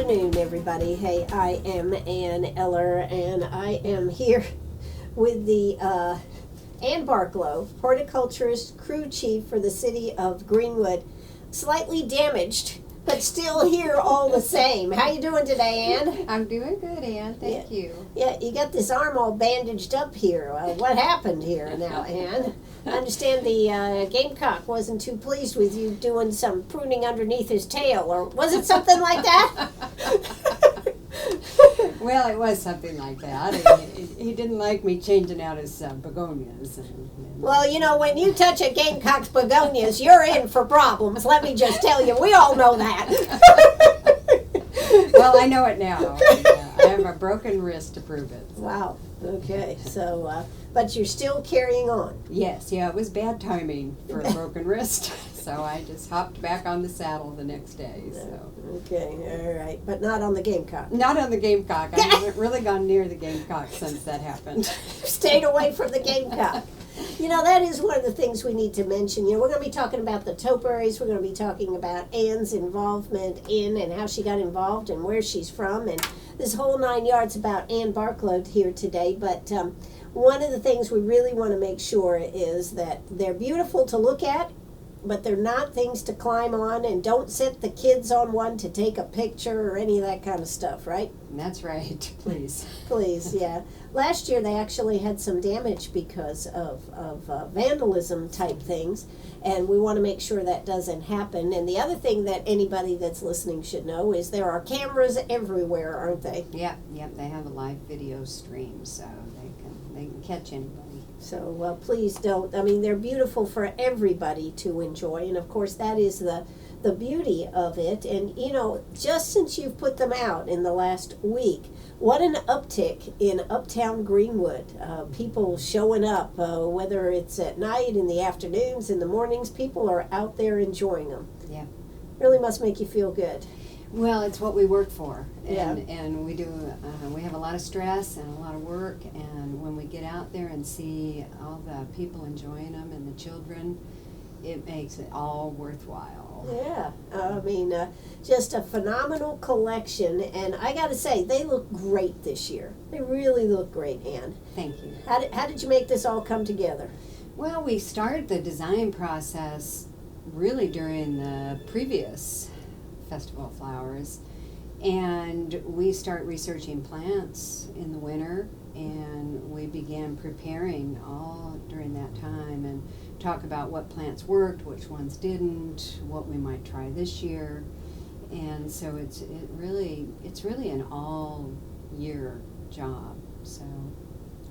afternoon, everybody. Hey, I am Ann Eller, and I am here with the Ann Barklow, Horticulture Crew Chief for the city of Greenwood. Slightly damaged, but still here all the same. How you doing today, Ann? I'm doing good, Ann. Thank you. Yeah, you got this arm all bandaged up here. What happened here now, Ann? I understand the gamecock wasn't too pleased with you doing some pruning underneath his tail, or was it something like that? Well, it was something like that. He didn't like me changing out his begonias. Well, you know, when you touch a gamecock's begonias, you're in for problems. Let me just tell you, we all know that. Well, I know it now. I have a broken wrist to prove it. Wow. Okay. So, but you're still carrying on. Yes. Yeah. It was bad timing for a broken wrist, so I just hopped back on the saddle the next day. So. Okay. All right. But not on the gamecock. Not on the gamecock. I haven't really gone near the gamecock since that happened. Stayed away from the gamecock. You know, that is one of the things we need to mention. You know, we're going to be talking about the Topiaries. We're going to be talking about Ann's involvement in and how she got involved and where she's from and this whole 9 yards about Ann Barklow here today. But one of the things we really want to make sure is that they're beautiful to look at, but they're not things to climb on, and don't set the kids on one to take a picture or any of that kind of stuff, right? That's right. Please. Please, yeah. Last year they actually had some damage because of vandalism type things, and we want to make sure that doesn't happen. And the other thing that anybody that's listening should know is there are cameras everywhere, aren't they? Yep. They have a live video stream, so they can catch anybody. So, please don't. I mean, they're beautiful for everybody to enjoy, and of course that is the beauty of it. And, you know, just since you've put them out in the last week, what an uptick in Uptown Greenwood. People showing up, whether it's at night, in the afternoons, in the mornings, people are out there enjoying them. Yeah. Really must make you feel good. Well, it's what we work for, and, Yeah. and we do. We have a lot of stress and a lot of work, and when we get out there and see all the people enjoying them and the children, it makes it all worthwhile. Yeah, I mean, just a phenomenal collection, and I got to say, they look great this year. They really look great, Ann. Thank you. How did you make this all come together? Well, we started the design process really during the previous Festival of Flowers, and we start researching plants in the winter, and we began preparing all during that time and talk about what plants worked, which ones didn't, what we might try this year. And so it's really an all year job. So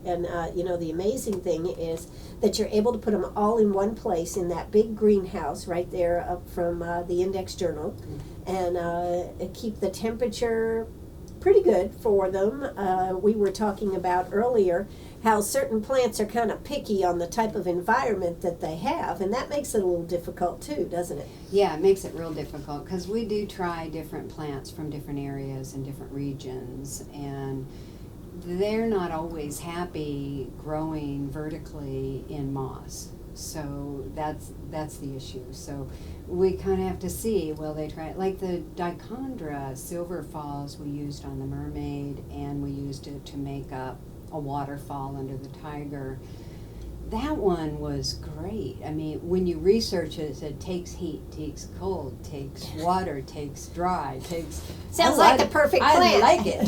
And, you know, the amazing thing is that you're able to put them all in one place in that big greenhouse right there up from the Index Journal, and keep the temperature pretty good for them. We were talking about earlier how certain plants are kind of picky on the type of environment that they have, and that makes it a little difficult too, doesn't it? yeah, it makes it real difficult because we do try different plants from different areas and different regions, and they're not always happy growing vertically in moss. So that's the issue. So we kind of have to see, will they try it? Like the Dichondra Silver Falls we used on the Mermaid, and we used it to make up a waterfall under the Tiger. That one was great. I mean, when you research it, it takes heat, takes cold, takes water, takes dry, takes... Sounds like the perfect plant. I like it.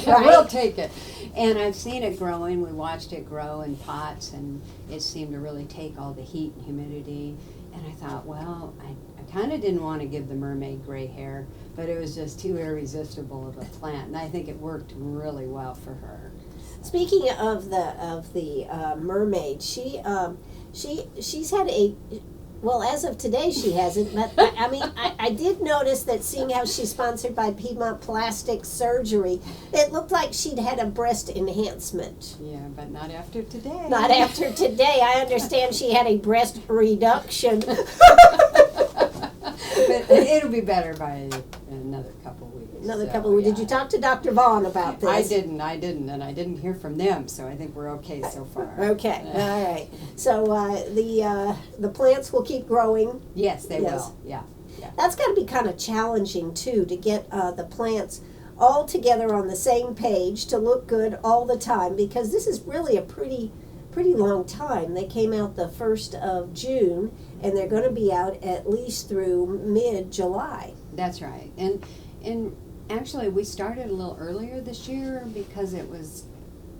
I will take it. And I've seen it growing. We watched it grow in pots, and it seemed to really take all the heat and humidity. And I thought, well, I kind of didn't want to give the Mermaid gray hair, but it was just too irresistible of a plant. And I think it worked really well for her. Speaking of the Mermaid, she's had a, well, as of today she hasn't, but I mean I did notice that, seeing how she's sponsored by Piedmont Plastic Surgery, it looked like she'd had a breast enhancement. Yeah, but not after today. Not after today. I understand she had a breast reduction. But it'll be better by another couple weeks. Another so, couple. yeah. Did you talk to Dr. Vaughn about this? I didn't, and I didn't hear from them, so I think we're okay so far. Okay, all right. So the plants will keep growing. Yes, they Yes. will. Yeah. Yeah. That's got to be kind of challenging too, to get the plants all together on the same page to look good all the time, because this is really a pretty long time. They came out the 1st of June, and they're going to be out at least through mid-July. That's right. And actually, we started a little earlier this year because it was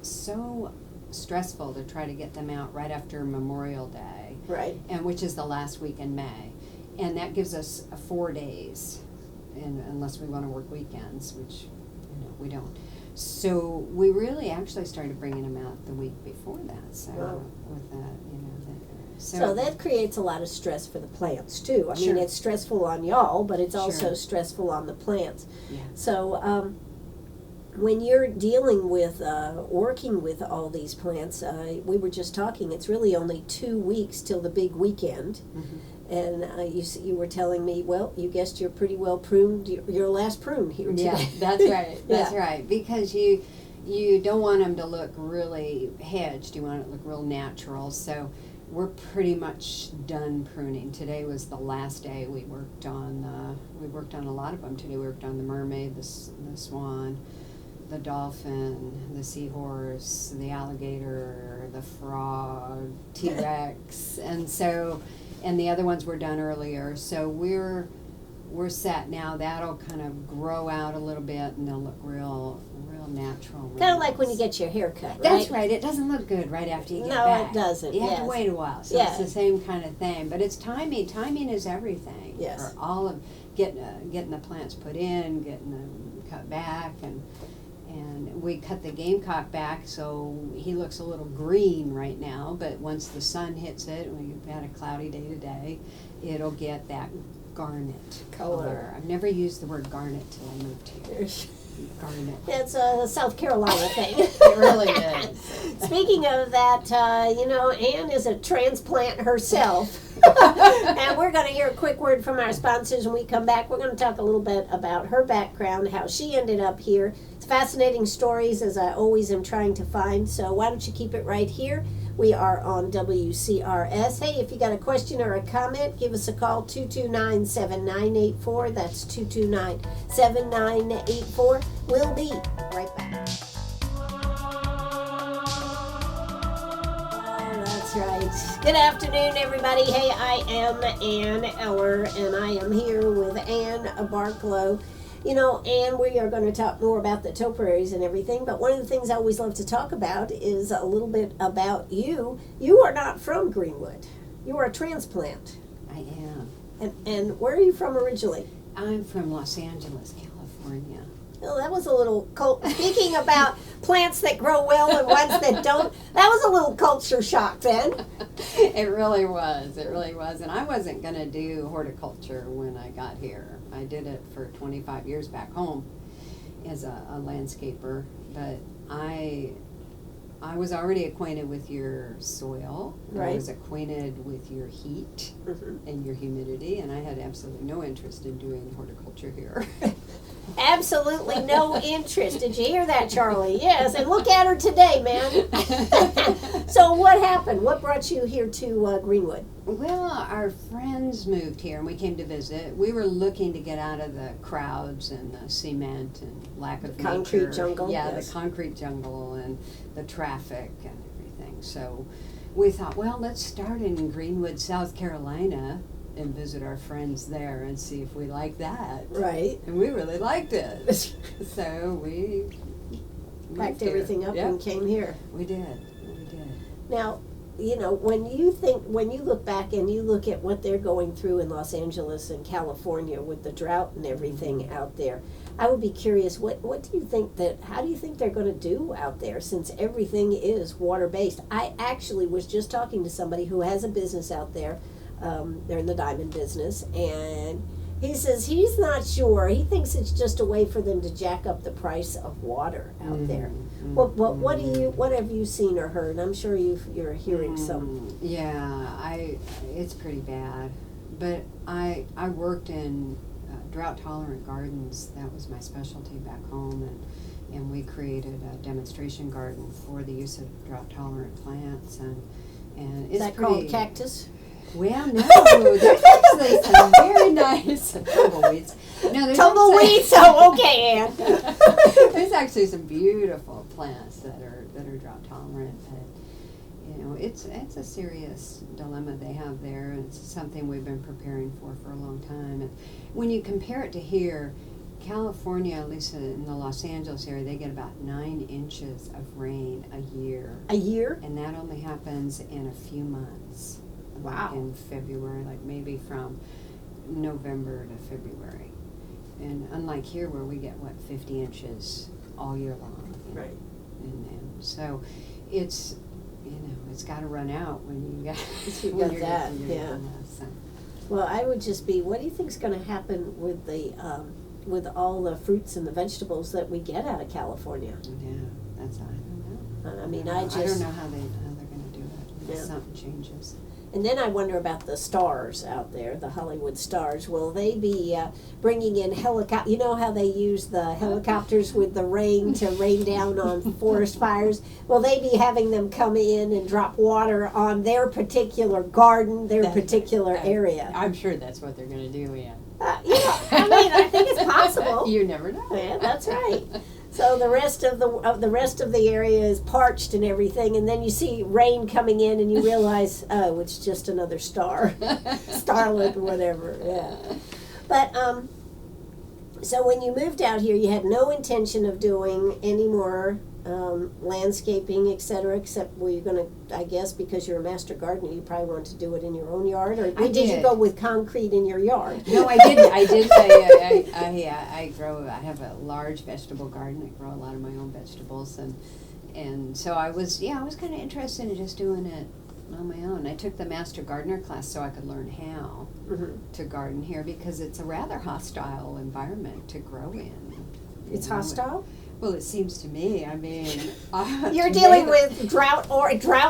so stressful to try to get them out right after Memorial Day, Right. and which is the last week in May. And that gives us 4 days, unless we want to work weekends, which we don't. So we really actually started bringing them out the week before that. So Wow. with that, So that creates a lot of stress for the plants too. I Sure. mean, it's stressful on y'all, but it's also Sure. stressful on the plants. Yeah. So when you're dealing with, working with all these plants, we were just talking, it's really only 2 weeks till the big weekend. Mm-hmm. And you were telling me, well, you guessed you're pretty well pruned, your last prune here today. Yeah, that's right. That's Yeah. right. Because you don't want them to look really hedged. You want it to look real natural. So we're pretty much done pruning. Today was the last day we worked on. We worked on a lot of them today. We worked on the mermaid, the swan, the dolphin, the seahorse, the alligator, the frog, T-Rex, and the other ones were done earlier. So we're set now. That'll kind of grow out a little bit, and they'll look real natural. Kind of like when you get your hair cut, right? That's right. It doesn't look good right after you get No, back. it doesn't, You have yes. to wait a while. So Yeah. it's the same kind of thing. But it's timing. Timing is everything. Yes. For all of getting the plants put in, getting them cut back, and we cut the gamecock back, so he looks a little green right now. But once the sun hits it, we've had a cloudy day today, it'll get that garnet color. I've never used the word garnet till I moved here. Garnet. It's a South Carolina thing. It really is. Speaking of that, Ann is a transplant herself. And we're going to hear a quick word from our sponsors. When we come back, we're going to talk a little bit about her background, how she ended up here. It's fascinating stories, as I always am trying to find. So why don't you keep it right here? We are on WCRS. Hey, if you got a question or a comment, give us a call, 229-7984. That's 229-7984. We'll be right back. That's right. Good afternoon, everybody. Hey, I am Ann Eller, and I am here with Ann Barklow. Ann, we are going to talk more about the topiaries and everything, but one of the things I always love to talk about is a little bit about you. You are not from Greenwood. You are a transplant. I am. And where are you from originally? I'm from Los Angeles, California. Well, that was a little speaking about plants that grow well and ones that don't, that was a little culture shock then. It really was. It really was. And I wasn't going to do horticulture when I got here. I did it for 25 years back home as a landscaper. But I was already acquainted with your soil. Right. I was acquainted with your heat and your humidity. And I had absolutely no interest in doing horticulture here. Absolutely no interest. Did you hear that, Charlie? Yes, and look at her today, man. So what happened? What brought you here to Greenwood? Well, our friends moved here and we came to visit. We were looking to get out of the crowds and the cement and lack of Concrete nature. jungle, Yeah, yes. the concrete jungle and the traffic and everything. So we thought, well, let's start in Greenwood, South Carolina, and visit our friends there and see if we like that. Right. And we really liked it. So we Packed moved here. everything up Yep. and came here. We did. We did. Now, when you look back and you look at what they're going through in Los Angeles and California with the drought and everything out there, I would be curious, how do you think they're going to do out there, since everything is water-based? I actually was just talking to somebody who has a business out there. They're in the diamond business, and he says he's not sure. He thinks it's just a way for them to jack up the price of water out there. What have you seen or heard? I'm sure you're hearing some. Yeah, it's pretty bad. But I worked in drought-tolerant gardens. That was my specialty back home, and we created a demonstration garden for the use of drought-tolerant plants, and it's Is that pretty, called cactus? Well, no, there's actually some very nice tumbleweeds. No, there's Tumbleweeds. Oh, okay, Ann. there's actually some beautiful plants that are drought tolerant, but you know, it's a serious dilemma they have there, and it's something we've been preparing for a long time. And when you compare it to here, California, at least in the Los Angeles area, they get about 9 inches of rain a year. A year? And that only happens in a few months. Wow. In February, like maybe from November to February. And unlike here where we get, 50 inches all year long. Right. And so it's, it's got to run out when you got, You when got you're that, getting yeah. so. Well, I would just be, what do you think's going to happen with the with all the fruits and the vegetables that we get out of California? Yeah, I don't know. I mean, I I don't know how they're going to do it unless Yeah. something changes. And then I wonder about the stars out there, the Hollywood stars. Will they be bringing in helicopters? You know how they use the helicopters with the rain to rain down on forest fires? Will they be having them come in and drop water on their particular garden, their particular area? I'm sure that's what they're going to do, Ann. Yeah, I mean, I think it's possible. You never know. Yeah, that's right. So the rest of the area is parched and everything, and then you see rain coming in, and you realize, oh, it's just another star, starlet or whatever. Yeah. But so when you moved out here, you had no intention of doing any more landscaping, etc. Except were you going to? I guess because you're a master gardener, you probably want to do it in your own yard, or did you go with concrete in your yard? No, I didn't. I did. I grow. I have a large vegetable garden. I grow a lot of my own vegetables, and so I was kind of interested in just doing it on my own. I took the master gardener class so I could learn how to garden here because it's a rather hostile environment to grow in. It's hostile? Well, it seems to me. I mean, you're dealing with drought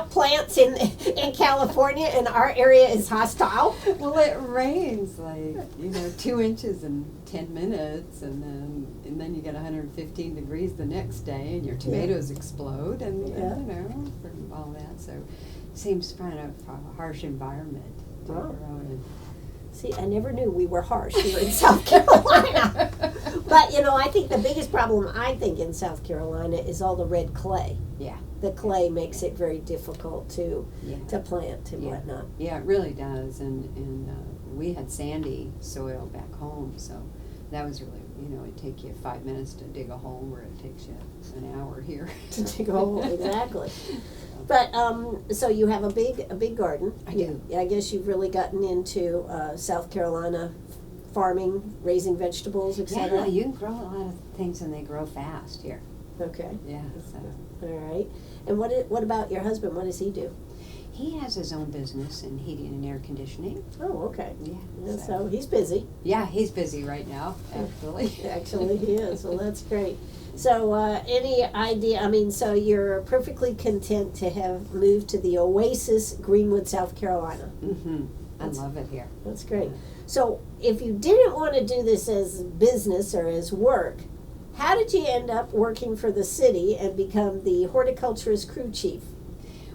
plants in California, and our area is hostile. Well, it rains 2 inches in 10 minutes, and then you get 115 degrees the next day, and your tomatoes explode, and from all that. So, it seems kind of a harsh environment to grow in. See, I never knew we were harsh here in South Carolina. But, I think the biggest problem, in South Carolina is all the red clay. Yeah. The clay makes it very difficult to plant and whatnot. Yeah, it really does. And we had sandy soil back home, so that was really, it'd take you 5 minutes to dig a hole where it takes you an hour here. To dig a hole, exactly. But so you have a big garden. I do. I guess you've really gotten into South Carolina farming, raising vegetables, etc. Yeah, you can grow a lot of things and they grow fast here. Okay. Yeah. So. All right. And what about your husband? What does he do? He has his own business in heating and air conditioning. Oh, okay. Yeah. So he's busy. Yeah, he's busy right now, actually. Actually, he is. Well, that's great. So, any idea? So you're perfectly content to have moved to the Oasis, Greenwood, South Carolina. Mm-hmm. I love it here. That's great. So, if you didn't want to do this as business or as work, how did you end up working for the city and become the Horticulture Crew Chief?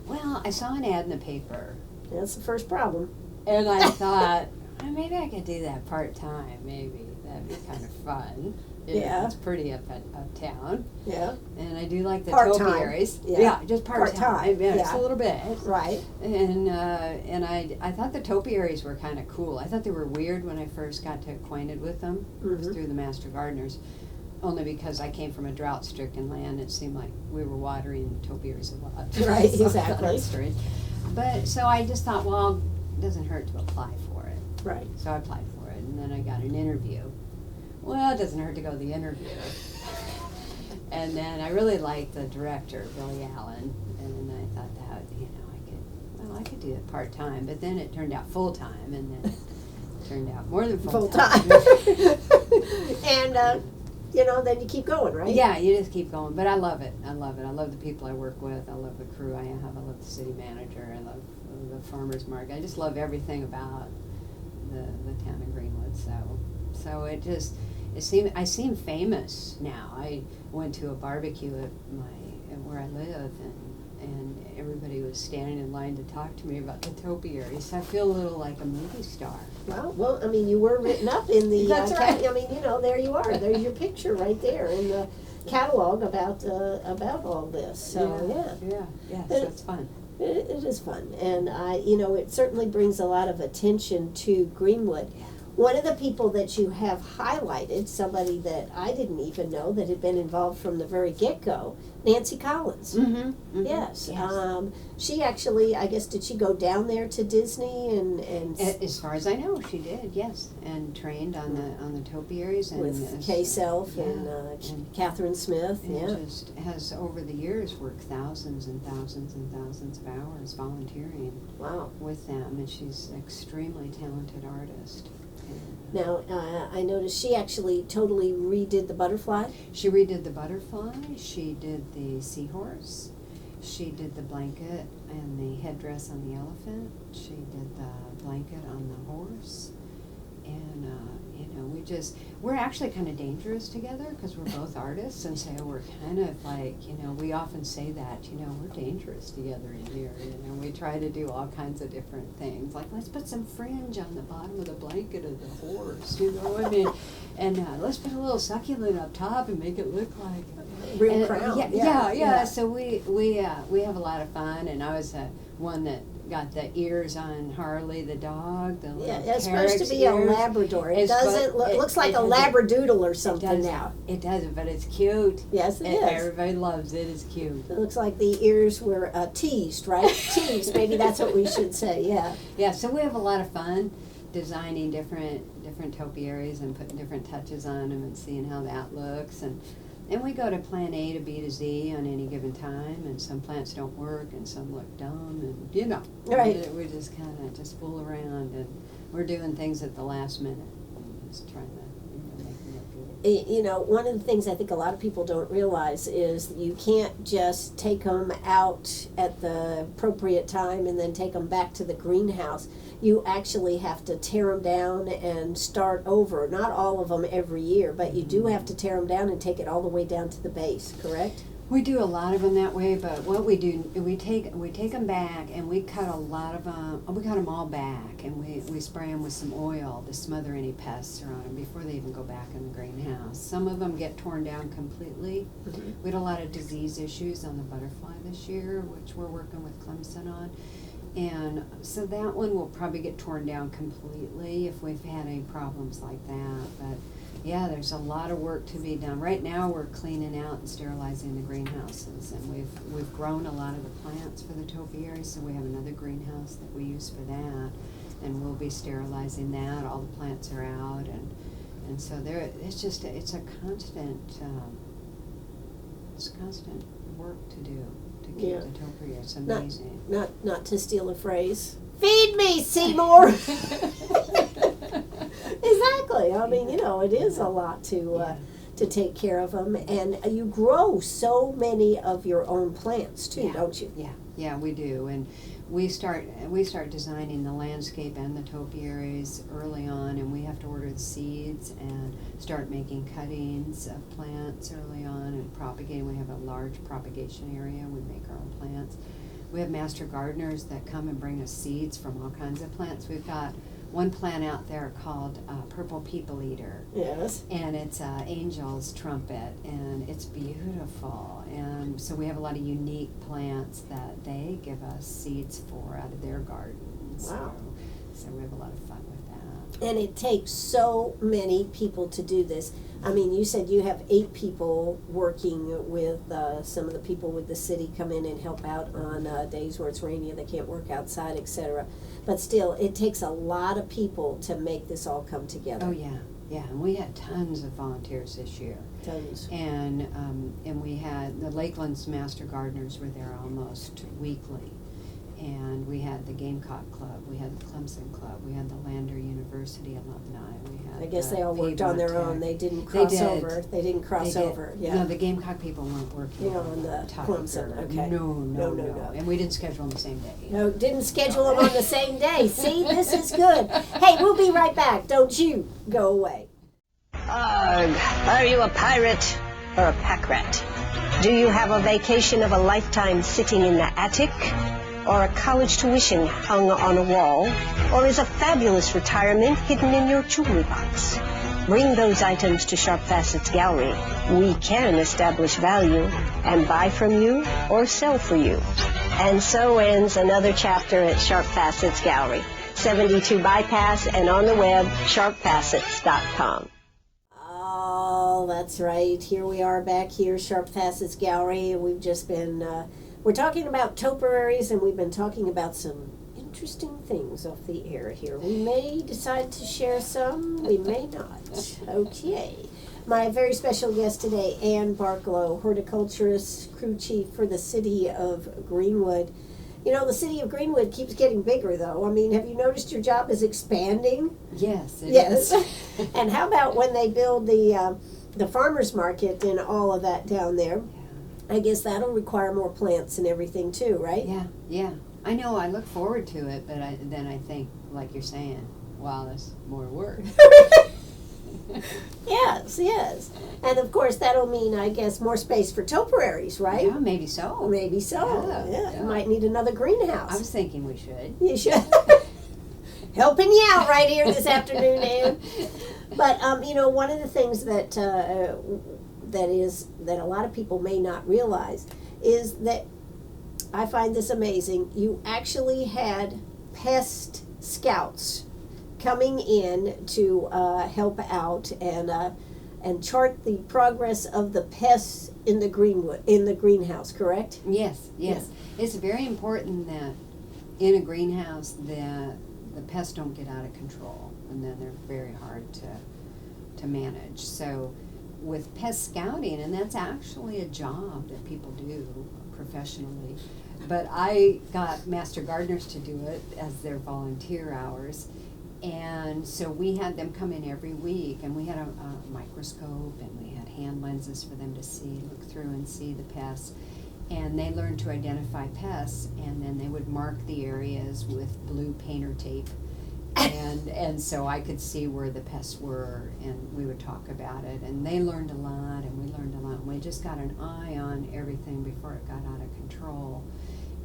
Well, I saw an ad in the paper. That's the first problem. And I thought, maybe I could do that part-time, maybe. That'd be kind of fun. Yeah. It's pretty uptown. Yeah. And I do like the Part-time. Topiaries. Yeah. Just part-time. Yeah, just a little bit. Right. And I thought the Topiaries were kind of cool. I thought they were weird when I first got acquainted with them. It was through the Master Gardeners. Only because I came from a drought-stricken land, it seemed like we were watering topiaries a lot. Right, So I thought exactly. it was strange. But so I just thought, well, it doesn't hurt to apply for it. Right. So I applied for it, and then I got an interview. Well, it doesn't hurt to go to the interview. And then I really liked the director, Billy Allen, and I thought that, I could do it part-time. But then it turned out full-time, and then it turned out more than full-time. And, then you keep going, right? Yeah, you just keep going. But I love it. I love the people I work with. I love the crew I have. I love the city manager. I love the farmer's market. I just love everything about the town of Greenwood. So I seem famous now. I went to a barbecue at where I live, and everybody was standing in line to talk to me about the topiaries. I feel a little like a movie star. Well, I mean, you were written up in the. That's right. I mean, there you are. There's your picture right there in the catalog about all this. So Yeah. So it's fun. It is fun, and it certainly brings a lot of attention to Greenwood. Yeah. One of the people that you have highlighted, somebody that I didn't even know that had been involved from the very get-go, Nancy Collins. Mm-hmm. Yes. She actually, I guess, did she go down there to Disney and As far as I know, she did, yes, and trained on the topiaries and with Kay Self and Catherine Smith. And just has over the years worked thousands and thousands and thousands of hours volunteering. Wow. With them, and she's an extremely talented artist. Now, I noticed she actually totally redid the butterfly. She redid the butterfly, she did the seahorse, she did the blanket and the headdress on the elephant, she did the blanket on the horse, and we're actually kind of dangerous together because we're both artists, and so we're kind of like, we often say that, we're dangerous together in here, we try to do all kinds of different things, like let's put some fringe on the bottom of the blanket of the horse, I mean, and let's put a little succulent up top and make it look like Real crown. Yeah. So we have a lot of fun, and I was one that got the ears on Harley the dog. The It's supposed to be a Labrador. It looks like a Labradoodle or something now. It doesn't, but it's cute. Yes, it is. Everybody loves it. It's cute. It looks like the ears were teased, right? Teased. Maybe that's what we should say. Yeah. Yeah. So we have a lot of fun designing different topiaries and putting different touches on them and seeing how that looks, and we go to plan A to B to Z on any given time, and some plants don't work and some look dumb, and right. We just kind of just fool around, and we're doing things at the last minute, and just trying to make them look good. One of the things I think a lot of people don't realize is you can't just take them out at the appropriate time and then take them back to the greenhouse. You actually have to tear them down and start over. Not all of them every year, but you do have to tear them down and take it all the way down to the base, correct? We do a lot of them that way, but what we do, we take them back and we cut a lot of them. We cut them all back, and we spray them with some oil to smother any pests around them before they even go back in the greenhouse. Some of them get torn down completely. Mm-hmm. We had a lot of disease issues on the butterfly this year, which we're working with Clemson on. And so that one will probably get torn down completely if we've had any problems like that. But yeah, there's a lot of work to be done. Right now we're cleaning out and sterilizing the greenhouses, and we've grown a lot of the plants for the topiaries, so we have another greenhouse that we use for that, and we'll be sterilizing that. All the plants are out, and so it's a constant work to do to keep the topiary. It's amazing. Not to steal a phrase. Feed me, Seymour. Exactly. I mean, it is a lot to take care of them, and you grow so many of your own plants too, don't you? Yeah, we do, and we start designing the landscape and the topiaries early on, and we have to order the seeds and start making cuttings of plants early on and propagating. We have a large propagation area. We make our own plants. We have master gardeners that come and bring us seeds from all kinds of plants. We've got one plant out there called Purple People Eater. Yes. And it's angel's trumpet, and it's beautiful. And so we have a lot of unique plants that they give us seeds for out of their gardens. Wow. So we have a lot of fun with that. And it takes so many people to do this. I mean, you said you have 8 people working with some of the people with the city come in and help out on days where it's rainy and they can't work outside, etc. But still, it takes a lot of people to make this all come together. Oh, yeah. And we had tons of volunteers this year. Tons. And we had the Lakeland's Master Gardeners were there almost weekly. And we had the Gamecock Club, we had the Clemson Club, we had the Lander University alumni. I guess they all worked on their own. They didn't cross over. They didn't cross over. Yeah. No, the Gamecock people weren't working on the Clemson. Okay. No. And we didn't schedule them the same day. No, didn't schedule them on the same day. See, this is good. Hey, we'll be right back. Don't you go away. Are you a pirate or a pack rat? Do you have a vacation of a lifetime sitting in the attic? Or a college tuition hung on a wall? Or is a fabulous retirement hidden in your jewelry box? Bring those items to Sharp Facets Gallery. We can establish value and buy from you or sell for you. And so ends another chapter at Sharp Facets Gallery, 72 Bypass, and on the web, sharpfacets.com. Oh, that's right. Here we are back here, Sharp Facets Gallery. We've just been, we're talking about topiaries, and we've been talking about some interesting things off the air here. We may decide to share some, we may not. Okay. My very special guest today, Ann Barklow, Horticulturist Crew Chief for the City of Greenwood. You know, the City of Greenwood keeps getting bigger, though. I mean, have you noticed your job is expanding? Yes, it Yes. is. And how about when they build the farmers market and all of that down there? I guess that'll require more plants and everything too, right? Yeah. I know, I look forward to it, but then I think, like you're saying, wow, that's more work. Yes. And of course, that'll mean, I guess, more space for topiaries, right? Yeah, maybe so. Maybe so. Yeah. You might need another greenhouse. I was thinking we should. You should. Helping you out right here this afternoon, Ann. But you know, one of the things that that a lot of people may not realize is that I find this amazing. You actually had pest scouts coming in to help out and chart the progress of the pests in the greenhouse. Correct? Yes. It's very important that in a greenhouse that the pests don't get out of control, and then they're very hard to manage. So with pest scouting, and that's actually a job that people do professionally, but I got master gardeners to do it as their volunteer hours. And so we had them come in every week, and we had a microscope, and we had hand lenses for them to look through and see the pests. And they learned to identify pests, and then they would mark the areas with blue painter tape. And so I could see where the pests were, and we would talk about it. And they learned a lot, and we learned a lot. And we just got an eye on everything before it got out of control.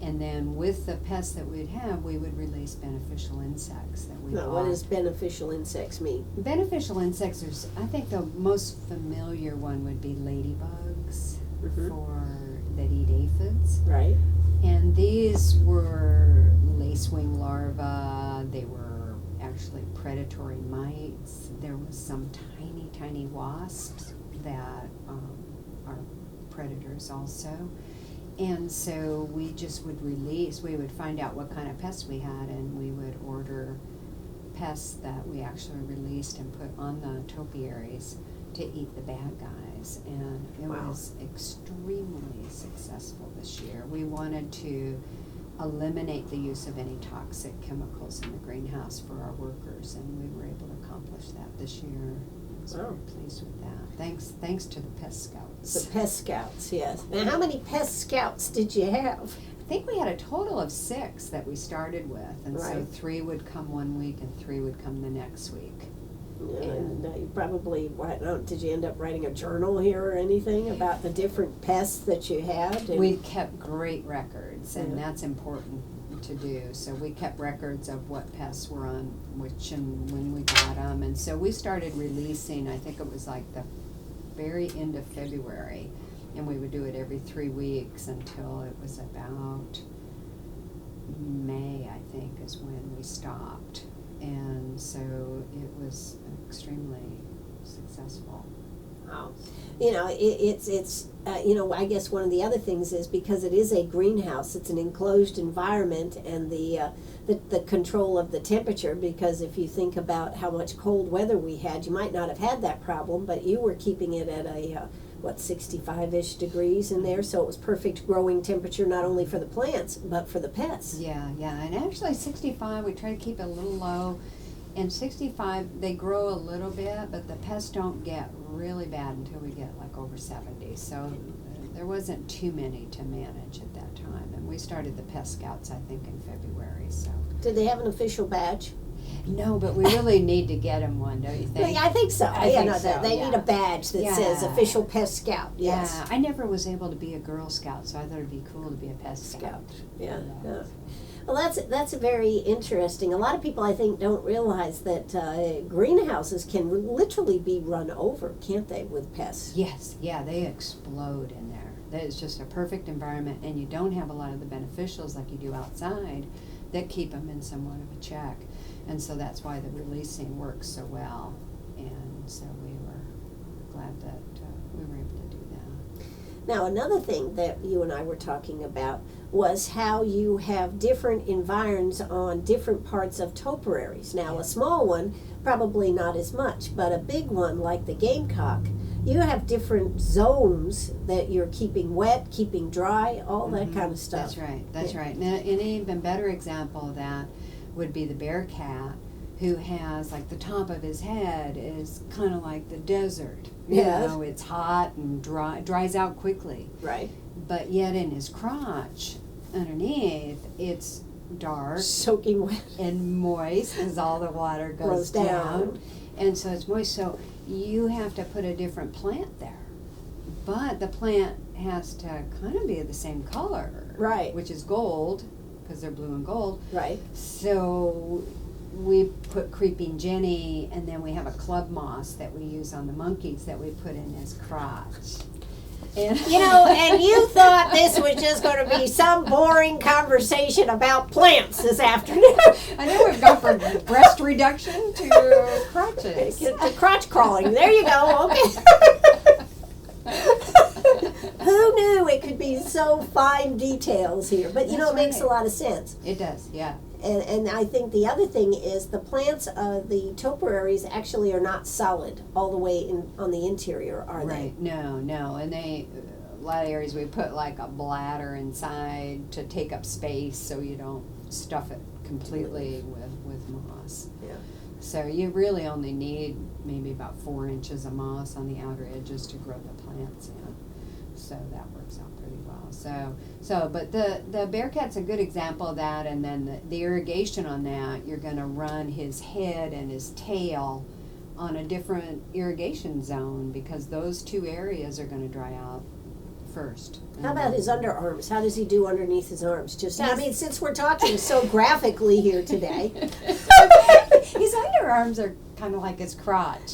And then with the pests that we'd have, we would release beneficial insects that we bought. What does beneficial insects mean? Beneficial insects are, I think the most familiar one would be ladybugs that eat aphids. Right. And these were lacewing larvae. They were actually predatory mites. There was some tiny wasps that are predators also. And so we just would we would find out what kind of pests we had, and we would order pests that we actually released and put on the topiaries to eat the bad guys. And it was extremely successful this year. We wanted to eliminate the use of any toxic chemicals in the greenhouse for our workers, and we were able to accomplish that this year. I was very pleased with that. Thanks to the pest scouts. The pest scouts, yes. Now, how many pest scouts did you have? I think we had a total of 6 that we started with, and so 3 would come one week and 3 would come the next week. And you probably, did you end up writing a journal here or anything about the different pests that you had? We kept great records, and that's important to do. So we kept records of what pests were on which and when we got them. And so we started releasing, I think it was like the very end of February, and we would do it every 3 weeks until it was about May, I think, is when we stopped. And so it was extremely successful. Wow. You know, it's you know, I guess one of the other things is because it is a greenhouse, it's an enclosed environment, and the control of the temperature, because if you think about how much cold weather we had, you might not have had that problem, but you were keeping it at a 65-ish degrees in there, so it was perfect growing temperature not only for the plants but for the pests. Yeah, and actually 65, we try to keep it a little low, and 65 they grow a little bit, but the pests don't get really bad until we get like over 70, so there wasn't too many to manage at that time. And we started the pest scouts, I think, in February. So did they have an official badge? No, but we really need to get him one, don't you think? I think so. I think so, They need a badge that says Yeah. official pest scout. Yes. Yeah, I never was able to be a Girl Scout, so I thought it'd be cool to be a pest scout. Yeah. Yeah. Well, that's very interesting. A lot of people, I think, don't realize that greenhouses can literally be run over, can't they, with pests? Yes, yeah, they explode in there. That is just a perfect environment, and you don't have a lot of the beneficials like you do outside that keep them in somewhat of a check. And so that's why the releasing works so well. And so we were glad that we were able to do that. Now, another thing that you and I were talking about was how you have different environs on different parts of topiaries. Now, a small one, probably not as much, but a big one like the gamecock, you have different zones that you're keeping wet, keeping dry, all that kind of stuff. That's right, that's right. And an even better example of that would be the bearcat, who has, like, the top of his head is kind of like the desert. Yes. You know, it's hot and dries out quickly. Right. But yet in his crotch, underneath, it's dark Soaking wet. and moist as all the water goes down. And so it's moist. So you have to put a different plant there. But the plant has to kind of be the same color. Right. Which is gold, because they're blue and gold. Right. So we put creeping Jenny, and then we have a club moss that we use on the monkeys that we put in his crotch. And And you thought this was just going to be some boring conversation about plants this afternoon. I know we've gone from breast reduction to crotches. To crotch crawling. There you go. Okay. Who knew it could be so fine details here? But That's it makes a right. lot of sense. It does, yeah. And I think the other thing is the plants, the topiaries actually are not solid all the way in on the interior, are Right. No. And a lot of areas we put like a bladder inside to take up space so you don't stuff it completely with moss. Yeah. So you really only need maybe about 4 inches of moss on the outer edges to grow the plants in. So that works out pretty well. But the bearcat's a good example of that, and then the irrigation on that, you're going to run his head and his tail on a different irrigation zone because those two areas are going to dry out first. How about his underarms? How does he do underneath his arms? Since we're talking so graphically here today. His underarms are kind of like his crotch.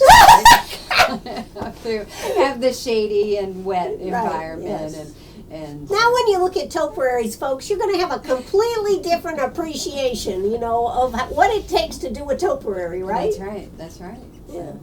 To have the shady and wet environment. Yes. And Now, when you look at topiaries, folks, you're going to have a completely different appreciation, of what it takes to do a topiary, right? That's right. Yeah.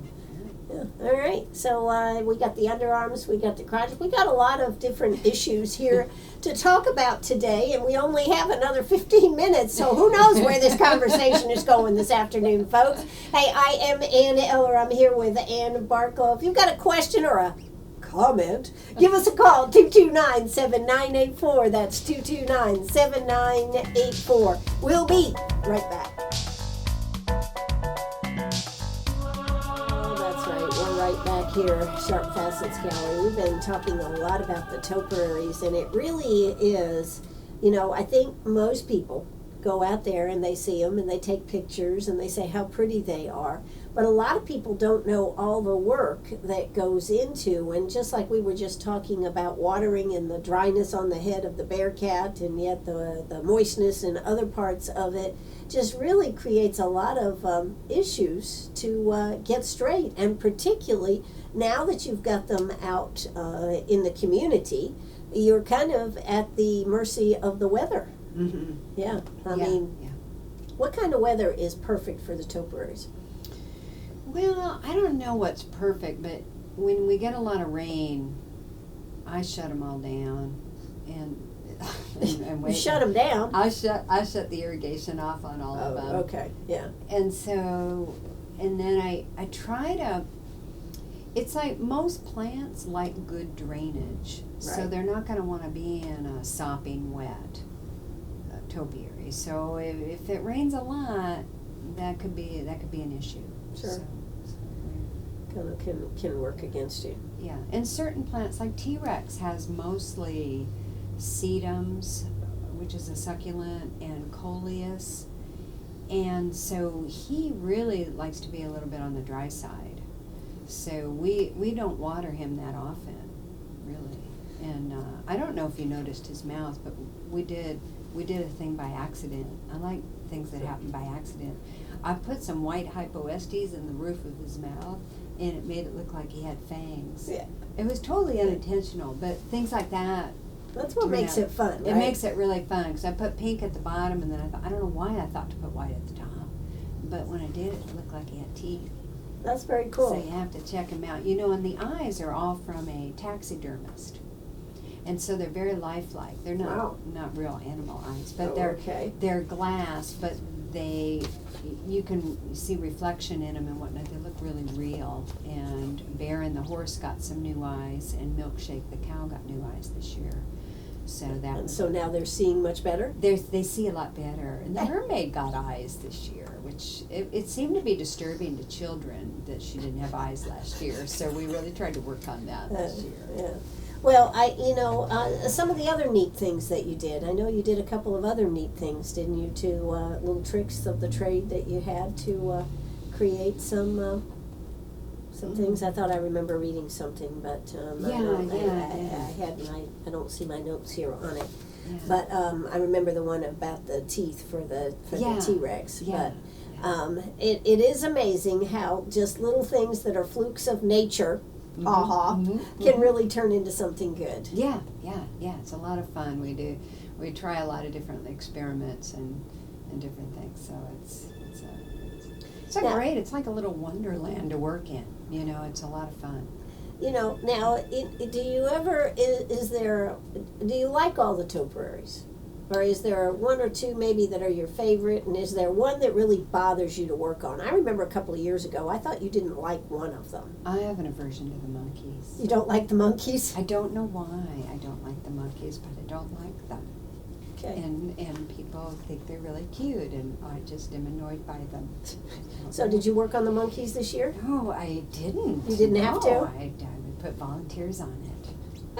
Yeah. All right. So we got the underarms, we got the crotch, we got a lot of different issues here to talk about today, and we only have another 15 minutes, so who knows where this conversation is going this afternoon, folks. Hey, I am Ann Eller. I'm here with Ann Barklow. If you've got a question or a comment, give us a call, 229-7984. That's 229-7984. We'll be right back. Right back here, Sharp Facets Gallery. We've been talking a lot about the topiaries, and it really is, I think most people go out there and they see them and they take pictures and they say how pretty they are. But a lot of people don't know all the work that goes into, and just like we were just talking about watering and the dryness on the head of the bearcat, and yet the moistness in other parts of it just really creates a lot of issues to get straight. And particularly now that you've got them out in the community, you're kind of at the mercy of the weather. Mm-hmm. Yeah. I mean, what kind of weather is perfect for the topiaries? Well, I don't know what's perfect, but when we get a lot of rain, I shut them all down and wait. You shut them down. I shut the irrigation off on all of them. Okay, yeah. And then I try to. It's like most plants like good drainage, so Right. they're not going to want to be in a sopping wet topiary. So if it rains a lot, that could be an issue. Sure. So Kind of can work against you. yeah, and certain plants like T-Rex has mostly sedums, which is a succulent, and coleus, And so he really likes to be a little bit on the dry side. So we don't water him that often, really. And I don't know if you noticed his mouth, but we did a thing by accident. I like things that happen by accident. I put some white hypoestes in the roof of his mouth, and it made it look like he had fangs. Yeah. It was totally unintentional, but things like that. That's what makes it fun, right? It makes it really fun, because I put pink at the bottom, and then I don't know why I thought to put white at the top. But when I did, it looked like he had teeth. That's very cool. So you have to check him out. You know, and the eyes are all from a taxidermist. And so they're very lifelike. They're not real animal eyes, but they're glass, but you can see reflection in them and whatnot. They look really real. And Baron the horse got some new eyes, and Milkshake the cow got new eyes this year. So now they're seeing much better? They see a lot better. And the mermaid got eyes this year, which it seemed to be disturbing to children that she didn't have eyes last year. So we really tried to work on that this year. Yeah. Well, some of the other neat things that you did. I know you did a couple of other neat things, didn't you? Too little tricks of the trade that you had to create some things. I thought I remember reading something, but I don't see my notes here on it. Yeah. But I remember the one about the teeth for the T-Rex. Yeah. But it is amazing how just little things that are flukes of nature. Can really turn into something good. Yeah. It's a lot of fun. We try a lot of different experiments and different things. So it's great. It's like a little wonderland to work in. You know, it's a lot of fun. Now, do you like all the topiaries? Or is there one or two maybe that are your favorite, and is there one that really bothers you to work on? I remember a couple of years ago, I thought you didn't like one of them. I have an aversion to the monkeys. You don't like the monkeys? I don't know why I don't like the monkeys, but I don't like them. Okay. And people think they're really cute, and I just am annoyed by them. So did you work on the monkeys this year? No, I didn't. You didn't have to? I put volunteers on it.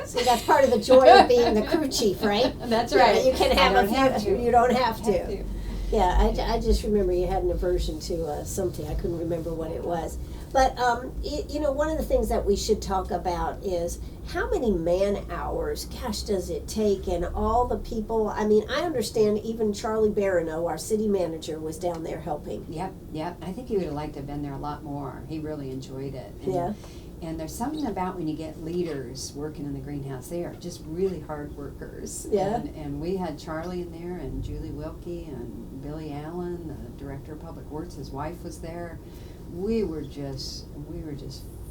See, that's part of the joy of being the crew chief, right? That's right. Yeah, you can have You don't have to. Yeah, I just remember you had an aversion to something. I couldn't remember what it was. But, one of the things that we should talk about is how many man hours, gosh, does it take, and all the people. I mean, I understand even Charlie Barano, our city manager, was down there helping. Yep. I think he would have liked to have been there a lot more. He really enjoyed it. And there's something about when you get leaders working in the greenhouse, they are just really hard workers. Yeah. And we had Charlie in there, and Julie Wilkie, and Billy Allen, the director of public works. His wife was there. We were just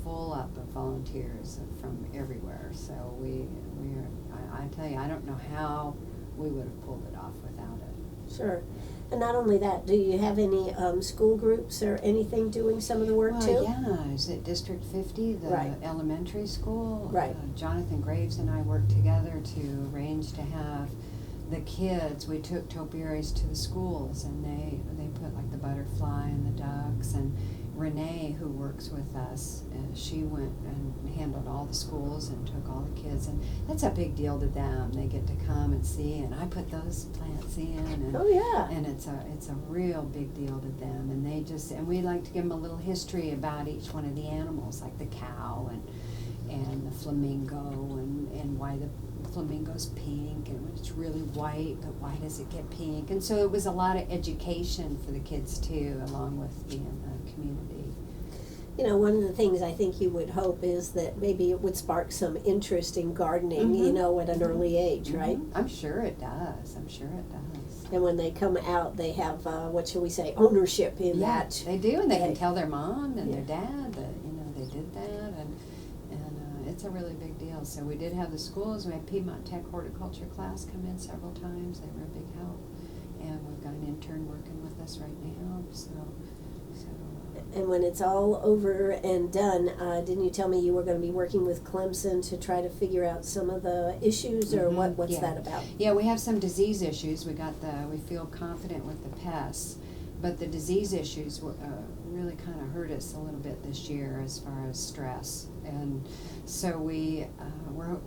full up of volunteers from everywhere. So I tell you, I don't know how we would have pulled it off without it. Sure. And not only that, do you have any school groups or anything doing some of the work too? Yeah, is it District 50, the elementary school? Right. Jonathan Graves and I worked together to arrange to have the kids. We took topiaries to the schools, and they put like the butterfly and the ducks, and Renee, who works with us, she went and handled all the schools and took all the kids, and that's a big deal to them. They get to come and see, and I put those plants in, and and it's a real big deal to them. And we like to give them a little history about each one of the animals, like the cow and the flamingo, and why the flamingo's pink, and it's really white, but why does it get pink? And so it was a lot of education for the kids too, along with the community. One of the things I think you would hope is that maybe it would spark some interest in gardening, at an early age, right? I'm sure it does. And when they come out, they have, ownership in that. They do, and they can tell their mom and their dad that, they did that, and it's a really big deal. So we did have the schools. We had Piedmont Tech horticulture class come in several times. They were a big help. And we've got an intern working with us right now, And when it's all over and done, didn't you tell me you were going to be working with Clemson to try to figure out some of the issues, or what's that about? Yeah, we have some disease issues. We feel confident with the pests, but the disease issues really kind of hurt us a little bit this year as far as stress. And so we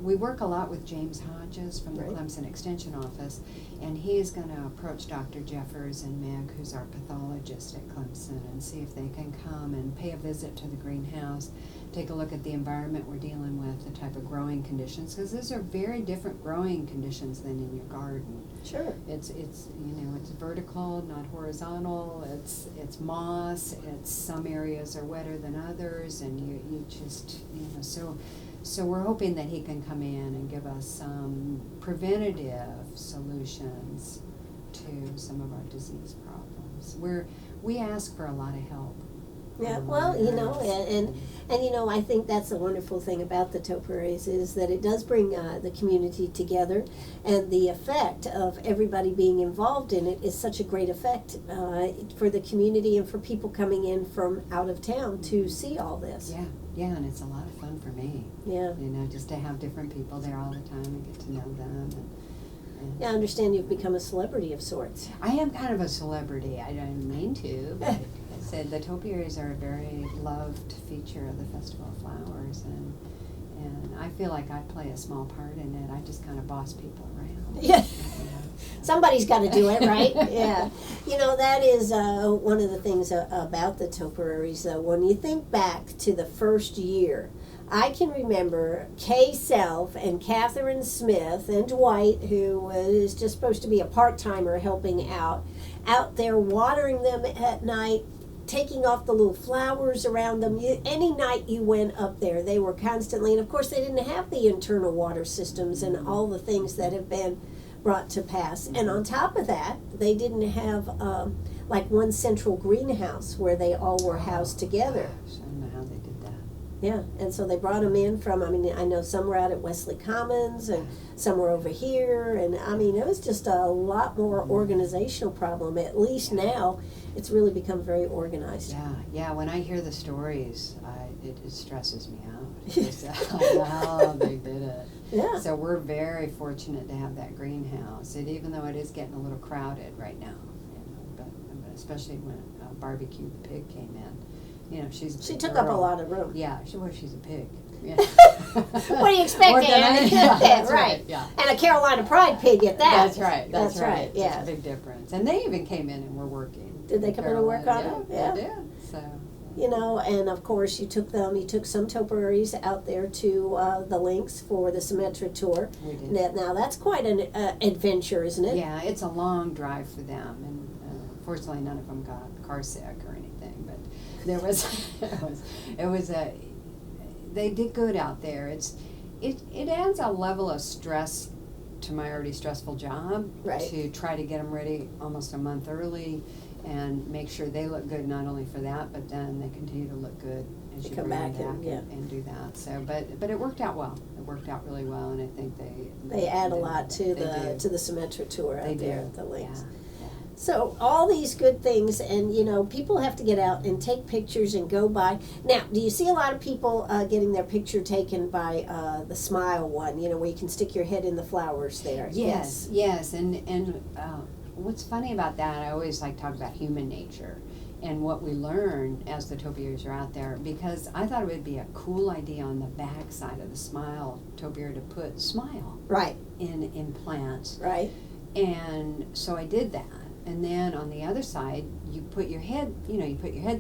work a lot with James Hodges from the Right. Clemson Extension Office, and he is going to approach Dr. Jeffers and Meg, who's our pathologist at Clemson, and see if they can come and pay a visit to the greenhouse, take a look at the environment we're dealing with, the type of growing conditions, because those are very different growing conditions than in your garden. Sure. It's it's vertical, not horizontal. It's moss. It's some areas are wetter than others, and you just so we're hoping that he can come in and give us some preventative solutions to some of our disease problems. We ask for a lot of help. Yeah, well, and I think that's the wonderful thing about the Topiaries is that it does bring the community together, and the effect of everybody being involved in it is such a great effect for the community and for people coming in from out of town to see all this. Yeah, and it's a lot of fun for me. Yeah. Just to have different people there all the time and get to know them. And Yeah, I understand you've become a celebrity of sorts. I am kind of a celebrity. I don't mean to, but I said the Topiaries are a very loved feature of the Festival of Flowers, and I feel like I play a small part in it. I just kind of boss people around. Yeah. Somebody's got to do it, right? Yeah. That is one of the things about the Topiaries, though. When you think back to the first year, I can remember Kay Self and Catherine Smith and Dwight, who is just supposed to be a part-timer helping out there watering them at night, taking off the little flowers around them. Any night you went up there, they were constantly, and of course they didn't have the internal water systems and all the things that have been brought to pass. And on top of that, they didn't have like one central greenhouse where they all were housed together. Gosh, I don't know how they did that. Yeah, and so they brought them in from, I know some were out at Wesley Commons and some were over here, and it was just a lot more organizational problem. At least now, it's really become very organized. Yeah. When I hear the stories, it stresses me out. Because I don't know how they did it. Yeah. So we're very fortunate to have that greenhouse. And even though it is getting a little crowded right now, but especially when Barbecue the pig came in, she's a She big took girl. up a lot of room. Yeah, she's a pig. Yeah. What do you expect, More than Ann? yeah, that's right. Yeah. And a Carolina Pride pig at that. That's right. That's right. Yeah. It's a big difference. And they even came in and were working. Did they come in and work on it? Yeah, they did. So. And of course you took some Topiaries out there to the links for the Symetra tour. We did. Now that's quite an adventure, isn't it? Yeah, it's a long drive for them, and fortunately none of them got car sick or anything. But there was, they did good out there. It adds a level of stress to my already stressful job. Right. To try to get them ready almost a month early, and make sure they look good not only for that, but then they continue to look good as To you come bring them back back and, and do that. So, but it worked out well. It worked out really well, and I think They add a lot to they the do. Symetra tour out They there do. at the links. Yeah. So all these good things, and people have to get out and take pictures and go by. Now, do you see a lot of people getting their picture taken by the Smile one? Where you can stick your head in the flowers there. Yes, and what's funny about that, I always like to talk about human nature and what we learn as the topiaries are out there, because I thought it would be a cool idea on the back side of the Smile topiary to put Smile Right. in plants. Right. And so I did that. And then on the other side, you put your head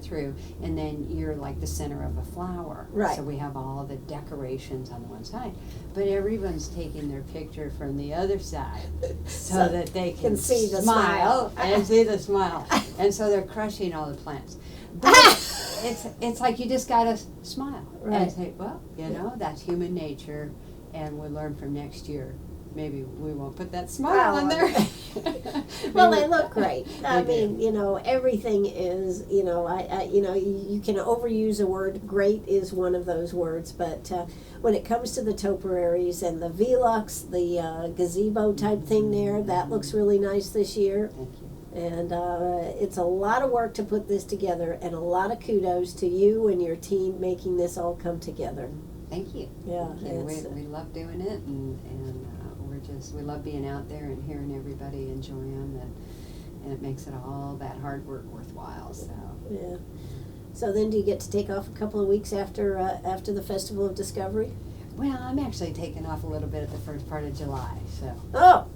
through, and then you're like the center of a flower. Right. So we have all the decorations on the one side, but everyone's taking their picture from the other side so that they can see the smile. and see the smile. And so they're crushing all the plants. But it's like you just gotta smile and say, well, that's human nature, and we'll learn from next year. Maybe we won't put that smile on there. Well, they look great. I mean, everything is, you can overuse a word. Great is one of those words, but when it comes to the Topiaries and the Velux, the gazebo type thing there, that looks really nice this year. Thank you. And it's a lot of work to put this together, and a lot of kudos to you and your team making this all come together. Thank you. Yeah, Thank you. We love doing it, and we love being out there and hearing everybody enjoy them, and it makes it all that hard work worthwhile. So yeah. So then do you get to take off a couple of weeks after the Festival of Discovery? Well, I'm actually taking off a little bit at the first part of July, so. Oh,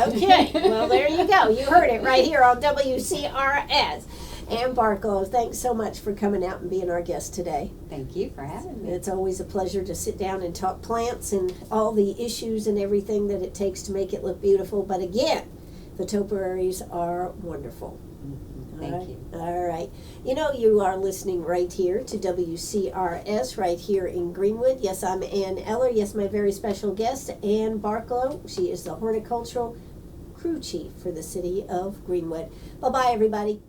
okay. Well, there you go. You heard it right here on WCRS. Ann Barklow, thanks so much for coming out and being our guest today. Thank you for having me. It's always a pleasure to sit down and talk plants and all the issues and everything that it takes to make it look beautiful. But again, the topiaries are wonderful. Thank you. All right. You know, you are listening right here to WCRS right here in Greenwood. Yes, I'm Ann Eller. Yes, my very special guest, Ann Barklow. She is the Horticultural Crew Chief for the city of Greenwood. Bye-bye, everybody.